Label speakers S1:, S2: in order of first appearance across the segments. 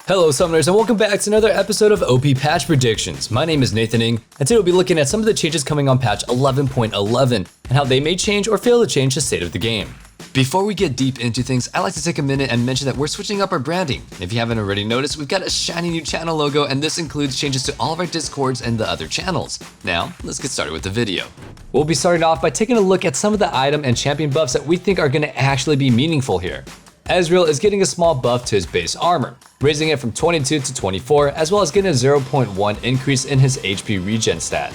S1: Hello Summoners and welcome back to another episode of OP Patch Predictions. My name is Nathan Ng, and today we'll be looking at some of the changes coming on patch 11.11 and how they may change or fail to change the state of the game. Before we get deep into things, I'd like to take a minute and mention that we're switching up our branding. If you haven't already noticed, we've got a shiny new channel logo, and this includes changes to all of our Discords and the other channels. Now, let's get started with the video. We'll be starting off by taking a look at some of the item and champion buffs that we think are going to actually be meaningful here. Ezreal is getting a small buff to his base armor, raising it from 22 to 24, as well as getting a 0.1 increase in his HP regen stat.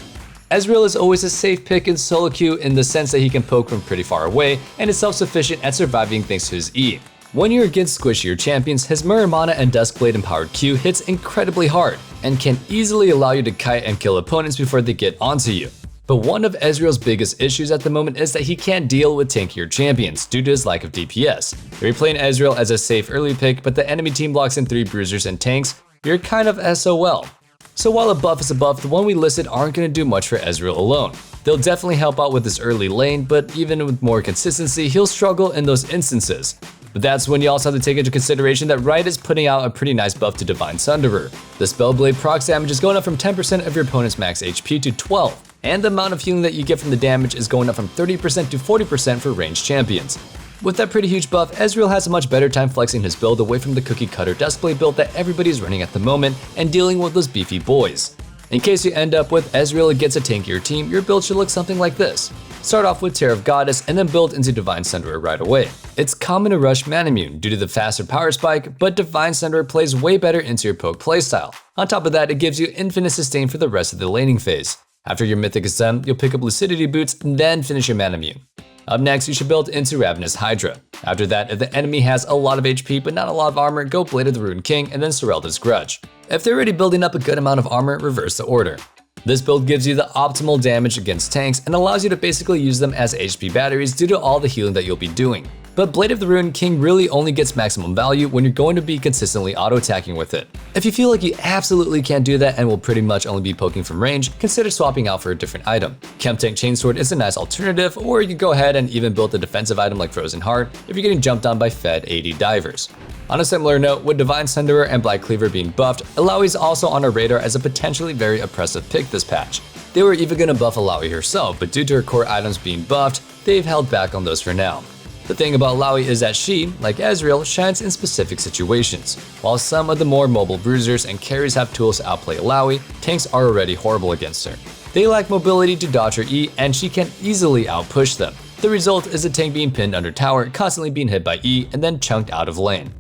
S1: Ezreal is always a safe pick in solo queue in the sense that he can poke from pretty far away and is self-sufficient at surviving thanks to his E. When you're against squishier champions, his Muramana and Duskblade empowered Q hits incredibly hard and can easily allow you to kite and kill opponents before they get onto you. But one of Ezreal's biggest issues at the moment is that he can't deal with tankier champions due to his lack of DPS. If you're playing Ezreal as a safe early pick, but the enemy team blocks in 3 bruisers and tanks, you're kind of SOL. So while a buff is a buff, the one we listed aren't going to do much for Ezreal alone. They'll definitely help out with his early lane, but even with more consistency, he'll struggle in those instances. But that's when you also have to take into consideration that Riot is putting out a pretty nice buff to Divine Sunderer. The Spellblade proc damage is going up from 10% of your opponent's max HP to 12%. And the amount of healing that you get from the damage is going up from 30% to 40% for ranged champions. With that pretty huge buff, Ezreal has a much better time flexing his build away from the cookie cutter Duskblade build that everybody's running at the moment and dealing with those beefy boys. In case you end up with Ezreal against a tankier team, your build should look something like this. Start off with Tear of Goddess and then build into Divine Sunderer right away. It's common to rush Manamune due to the faster power spike, but Divine Sunderer plays way better into your poke playstyle. On top of that, it gives you infinite sustain for the rest of the laning phase. After your mythic is done, you'll pick up Lucidity Boots and then finish your Manamune. Up next, you should build into Ravenous Hydra. After that, if the enemy has a lot of HP but not a lot of armor, go Blade of the Ruined King and then Serelda's Grudge. If they're already building up a good amount of armor, reverse the order. This build gives you the optimal damage against tanks and allows you to basically use them as HP batteries due to all the healing that you'll be doing. But Blade of the Ruined King really only gets maximum value when you're going to be consistently auto-attacking with it. If you feel like you absolutely can't do that and will pretty much only be poking from range, consider swapping out for a different item. Chemtank Chainsword is a nice alternative, or you can go ahead and even build a defensive item like Frozen Heart if you're getting jumped on by fed AD divers. On a similar note, with Divine Sunderer and Black Cleaver being buffed, Illaoi is also on our radar as a potentially very oppressive pick this patch. They were even going to buff Illaoi herself, but due to her core items being buffed, they've held back on those for now. The thing about Illaoi is that she, like Ezreal, shines in specific situations. While some of the more mobile bruisers and carries have tools to outplay Illaoi, tanks are already horrible against her. They lack mobility to dodge her E, and she can easily outpush them. The result is a tank being pinned under tower, constantly being hit by E, and then chunked out of lane.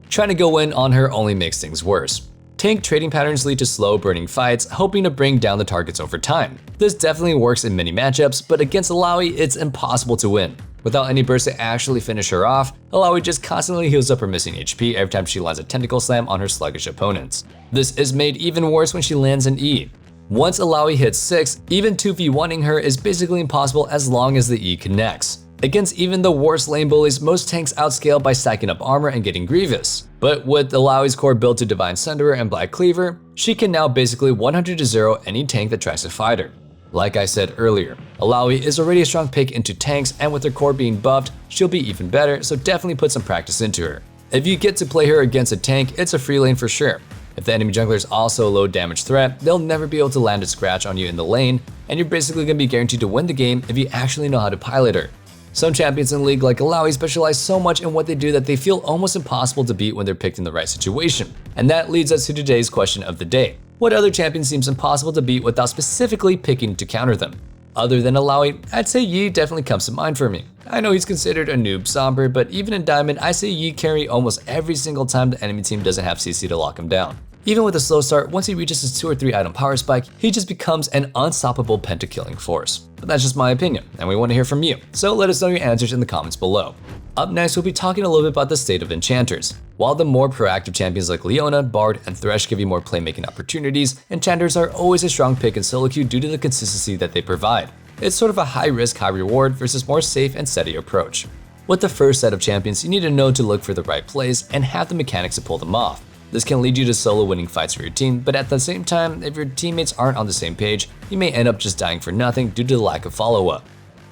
S1: Trying to go in on her only makes things worse. Tank trading patterns lead to slow burning fights, hoping to bring down the targets over time. This definitely works in many matchups, but against Illaoi, it's impossible to win. Without any burst to actually finish her off, Illaoi just constantly heals up her missing HP every time she lands a tentacle slam on her sluggish opponents. This is made even worse when she lands an E. Once Illaoi hits 6, even 2v1ing her is basically impossible as long as the E connects. Against even the worst lane bullies, most tanks outscale by stacking up armor and getting Grievous. But with Illaoi's core built to Divine Sunderer and Black Cleaver, she can now basically 100-0 any tank that tries to fight her. Like I said earlier, Illaoi is already a strong pick into tanks, and with her core being buffed, she'll be even better, so definitely put some practice into her. If you get to play her against a tank, it's a free lane for sure. If the enemy jungler is also a low damage threat, they'll never be able to land a scratch on you in the lane, and you're basically going to be guaranteed to win the game if you actually know how to pilot her. Some champions in League like Illaoi specialize so much in what they do that they feel almost impossible to beat when they're picked in the right situation. And that leads us to today's question of the day. What other champion seems impossible to beat without specifically picking to counter them? Other than Illaoi, I'd say Yi definitely comes to mind for me. I know he's considered a noob somber, but even in Diamond, I see Yi carry almost every single time the enemy team doesn't have CC to lock him down. Even with a slow start, once he reaches his 2 or 3 item power spike, he just becomes an unstoppable pentakilling force. But that's just my opinion, and we want to hear from you, so let us know your answers in the comments below. Up next, we'll be talking a little bit about the state of enchanters. While the more proactive champions like Leona, Bard, and Thresh give you more playmaking opportunities, enchanters are always a strong pick in solo queue due to the consistency that they provide. It's sort of a high risk, high reward versus more safe and steady approach. With the first set of champions, you need to know to look for the right plays and have the mechanics to pull them off. This can lead you to solo winning fights for your team, but at the same time, if your teammates aren't on the same page, you may end up just dying for nothing due to the lack of follow-up.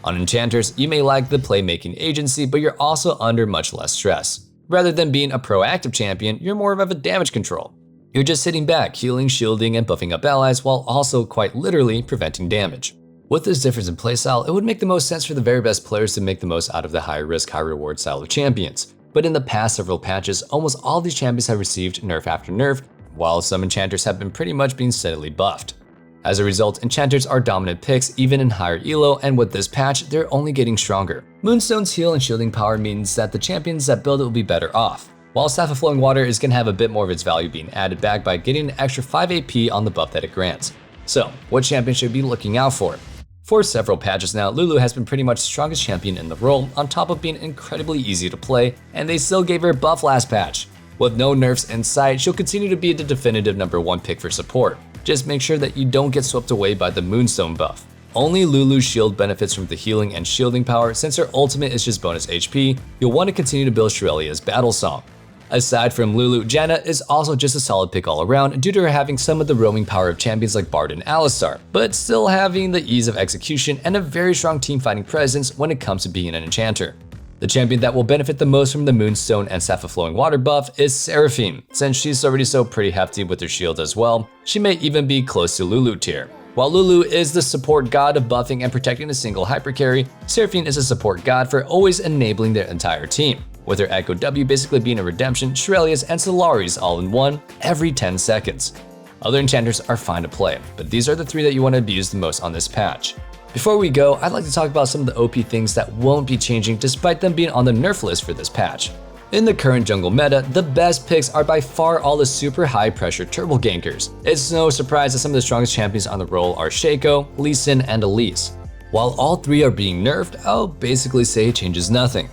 S1: On enchanters, you may lack the playmaking agency, but you're also under much less stress. Rather than being a proactive champion, you're more of a damage control. You're just sitting back, healing, shielding, and buffing up allies while also quite literally preventing damage. With this difference in playstyle, it would make the most sense for the very best players to make the most out of the high risk, high reward style of champions. But in the past several patches, almost all these champions have received nerf after nerf, while some enchanters have been pretty much being steadily buffed. As a result, enchanters are dominant picks even in higher elo, and with this patch, they're only getting stronger. Moonstone's heal and shielding power means that the champions that build it will be better off, while Staff of Flowing Water is going to have a bit more of its value being added back by getting an extra 5 AP on the buff that it grants. So, what champion should we be looking out for? For several patches now, Lulu has been pretty much the strongest champion in the role, on top of being incredibly easy to play, and they still gave her a buff last patch. With no nerfs in sight, she'll continue to be the definitive #1 pick for support. Just make sure that you don't get swept away by the Moonstone buff. Only Lulu's shield benefits from the healing and shielding power. Since her ultimate is just bonus HP, you'll want to continue to build Shirelia's battle song. Aside from Lulu, Janna is also just a solid pick all around due to her having some of the roaming power of champions like Bard and Alistar, but still having the ease of execution and a very strong team fighting presence when it comes to being an enchanter. The champion that will benefit the most from the Moonstone and Staff of Flowing Water buff is Seraphine. Since she's already so pretty hefty with her shield as well, she may even be close to Lulu tier. While Lulu is the support god of buffing and protecting a single hypercarry, Seraphine is a support god for always enabling their entire team, with her Echo W basically being a redemption, Shirelia's, and Solari's all in one every 10 seconds. Other enchanters are fine to play, but these are the 3 that you want to abuse the most on this patch. Before we go, I'd like to talk about some of the OP things that won't be changing despite them being on the nerf list for this patch. In the current jungle meta, the best picks are by far all the super high pressure turbo gankers. It's no surprise that some of the strongest champions on the role are Shaco, Lee Sin, and Elise. While all 3 are being nerfed, I'll basically say it changes nothing.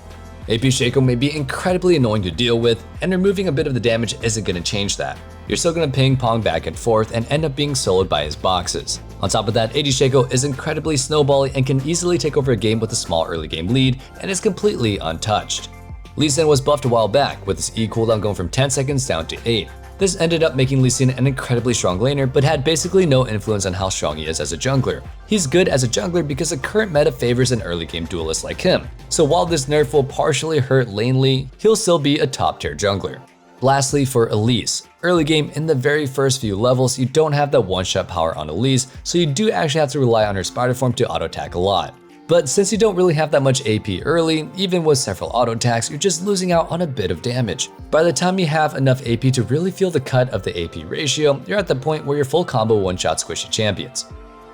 S1: AP Shaco may be incredibly annoying to deal with, and removing a bit of the damage isn't going to change that. You're still going to ping pong back and forth and end up being soloed by his boxes. On top of that, AD Shaco is incredibly snowbally and can easily take over a game with a small early game lead, and is completely untouched. Lee Sin was buffed a while back, with his E cooldown going from 10 seconds down to 8. This ended up making Lee Sin an incredibly strong laner, but had basically no influence on how strong he is as a jungler. He's good as a jungler because the current meta favors an early game duelist like him, so while this nerf will partially hurt lane Lee, he'll still be a top tier jungler. Lastly, for Elise. Early game, in the very first few levels, you don't have that one-shot power on Elise, so you do actually have to rely on her spider form to auto-attack a lot. But since you don't really have that much AP early, even with several auto-attacks, you're just losing out on a bit of damage. By the time you have enough AP to really feel the cut of the AP ratio, you're at the point where you're full combo one-shot squishy champions.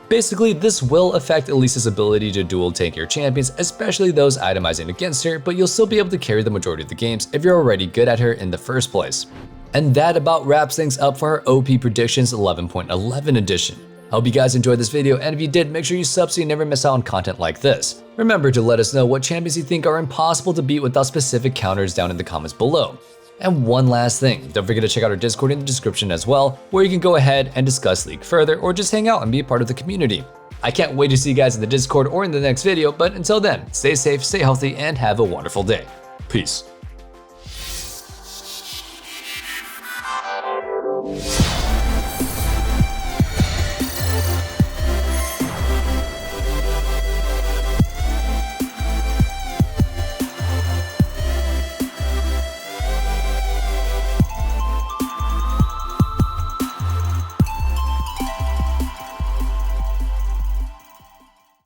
S1: Basically, this will affect Elise's ability to dual tank your champions, especially those itemizing against her, but you'll still be able to carry the majority of the games if you're already good at her in the first place. And that about wraps things up for our OP Predictions 11.11 edition. Hope you guys enjoyed this video, and if you did, make sure you sub so you never miss out on content like this. Remember to let us know what champions you think are impossible to beat without specific counters down in the comments below. And one last thing, don't forget to check out our Discord in the description as well, where you can go ahead and discuss League further or just hang out and be a part of the community. I can't wait to see you guys in the Discord or in the next video, but until then, stay safe, stay healthy, and have a wonderful day. Peace.